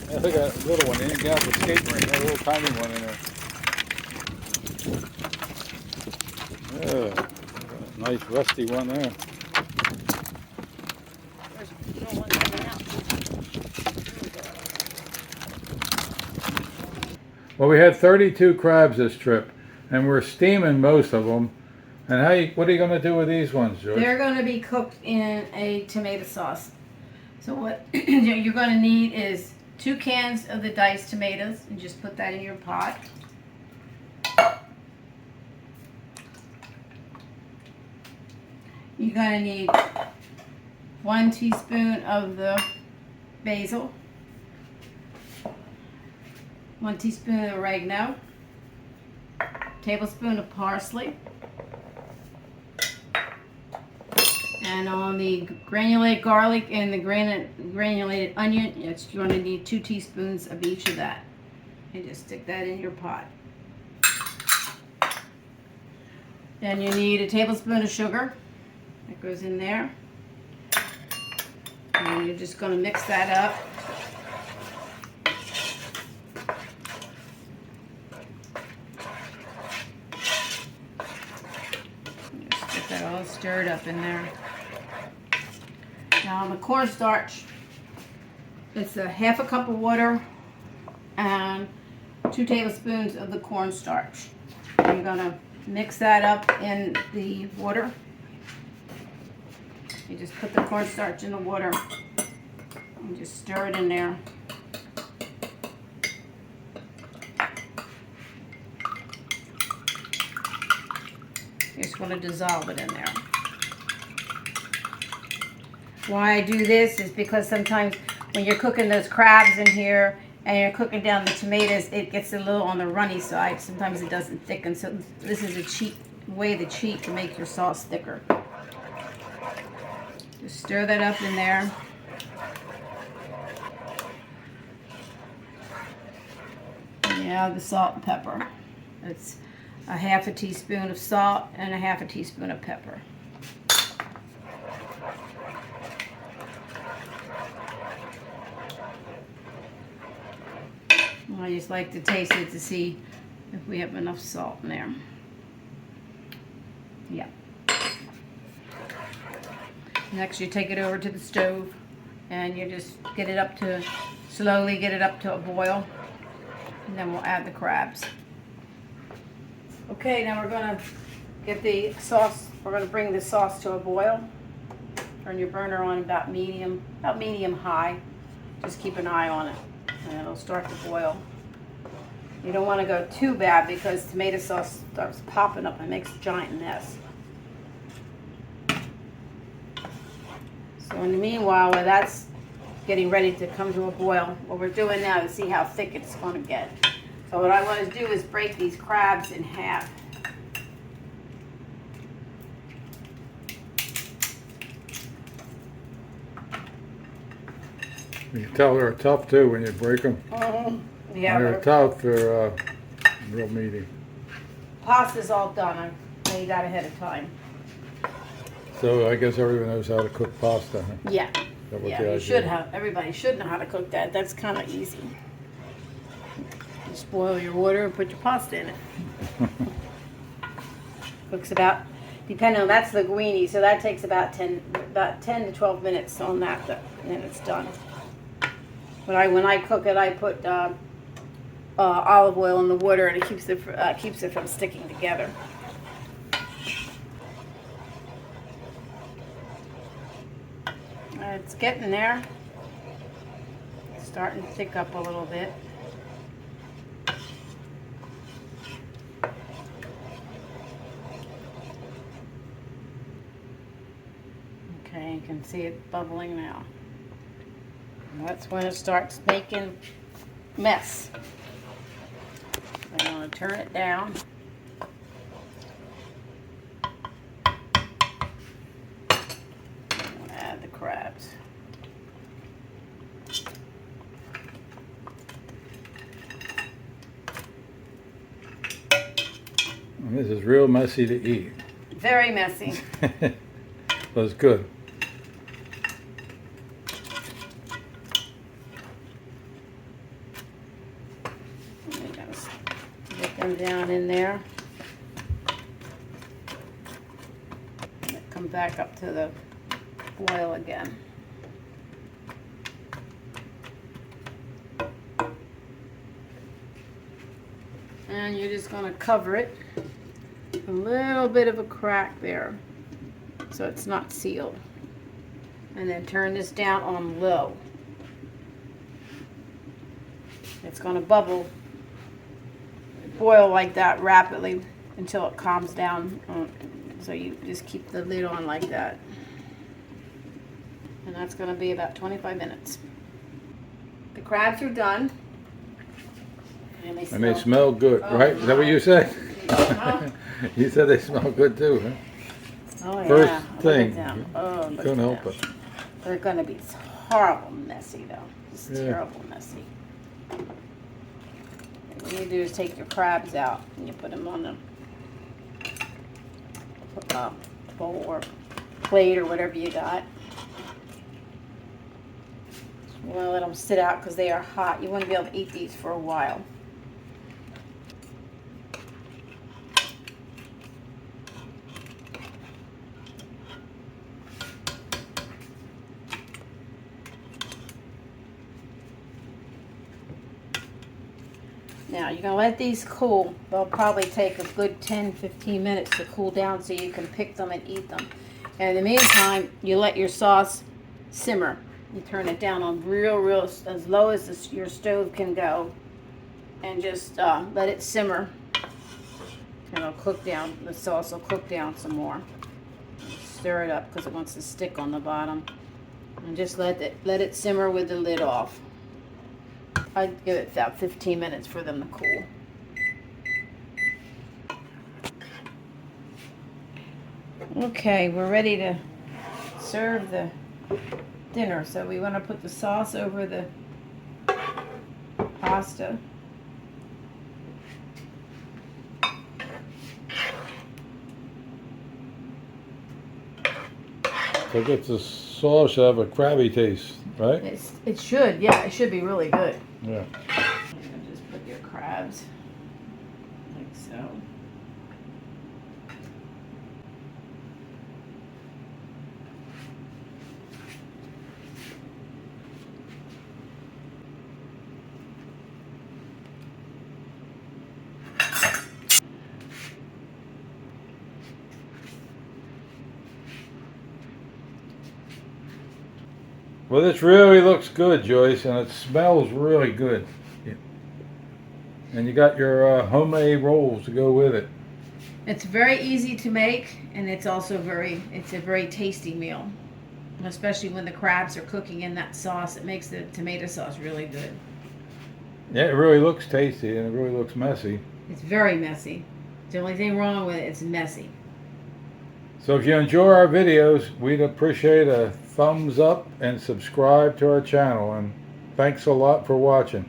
Yeah, look at that little one. They didn't get out the skate rink. That little tiny one in there. Yeah, nice rusty one there. There's no one coming out. Well, we had 32 crabs this trip, and we're steaming most of them. And what are you going to do with these ones, George? They're going to be cooked in a tomato sauce. So what you're going to need is 2 cans of the diced tomatoes, and just put that in your pot. You're going to need 1 teaspoon of the basil, 1 teaspoon of oregano, tablespoon of parsley, and on the granulated garlic and the granulated onion, you're going to need 2 teaspoons of each of that. And just stick that in your pot. Then you need a tablespoon of sugar. That goes in there. And you're just going to mix that up. Just get that all stirred up in there. Now the cornstarch, it's a half a cup of water and 2 tablespoons of the cornstarch. I'm going to mix that up in the water. You just put the cornstarch in the water and just stir it in there. You just want to dissolve it in there. Why I do this is because sometimes when you're cooking those crabs in here and you're cooking down the tomatoes, it gets a little on the runny side. Sometimes it doesn't thicken. So this is a cheap way to make your sauce thicker. Just stir that up in there. Now the salt and pepper. It's a half a teaspoon of salt and a half a teaspoon of pepper. I just like to taste it to see if we have enough salt in there. Yeah. Next you take it over to the stove and you just slowly get it up to a boil, and then we'll add the crabs. Okay, now we're going to get the sauce, we're going to bring the sauce to a boil. Turn your burner on about medium high. Just keep an eye on it and it'll start to boil. You don't want to go too bad because tomato sauce starts popping up and makes a giant mess. So in the meanwhile, while that's getting ready to come to a boil, what we're doing now is see how thick it's going to get. So what I want to do is break these crabs in half. You can tell they're tough too when you break them. Yeah, they're tough. They're real meaty. Pasta's all done. I made that ahead of time. So I guess everyone knows how to cook pasta, huh? Yeah. Yeah, you should have. Everybody should know how to cook that. That's kind of easy. Just boil your water and put your pasta in it. Cooks about, depending on, that's linguine, so that takes about 10 to 12 minutes on that, and then it's done. When I cook it, I put olive oil in the water, and it keeps it from sticking together. It's getting there. It's starting to thick up a little bit. Okay, you can see it bubbling now. And that's when it starts making mess. I'm going to turn it down. Add the crabs. And this is real messy to eat. Very messy. But it's good. them down in there. Come back up to the boil again. And you're just going to cover it. A little bit of a crack there, so it's not sealed. And then turn this down on low. It's going to bubble, boil like that rapidly until it calms down. So you just keep the lid on like that. And that's going to be about 25 minutes. The crabs are done. And they smell good, right? Is that what you said? You said they smell good too, huh? Oh, yeah. First Look thing. at them. Oh, look Couldn't at help them. it. They're going to be horrible messy, though. Just Yeah. terrible messy. What you do is take your crabs out and you put them on the bowl or plate or whatever you got. You want to let them sit out because they are hot. You want to be able to eat these for a while. Now, you're going to let these cool. They'll probably take a good 10-15 minutes to cool down so you can pick them and eat them. And in the meantime, you let your sauce simmer. You turn it down on real, as low as your stove can go. And just let it simmer. And it'll cook down. The sauce will cook down some more. Stir it up because it wants to stick on the bottom. And just let it simmer with the lid off. I'd give it about 15 minutes for them to cool. Okay, we're ready to serve the dinner. So we want to put the sauce over the pasta. So it gets the sauce should have a crabby taste, right? It should, yeah, it should be really good. Yeah. And just put your crabs like so. Well, this really looks good, Joyce, and it smells really good. Yeah. And you got your homemade rolls to go with it. It's very easy to make, and it's also it's a very tasty meal. Especially when the crabs are cooking in that sauce, it makes the tomato sauce really good. Yeah, it really looks tasty, and it really looks messy. It's very messy. The only thing wrong with it, it's messy. So if you enjoy our videos, we'd appreciate a thumbs up and subscribe to our channel. And thanks a lot for watching.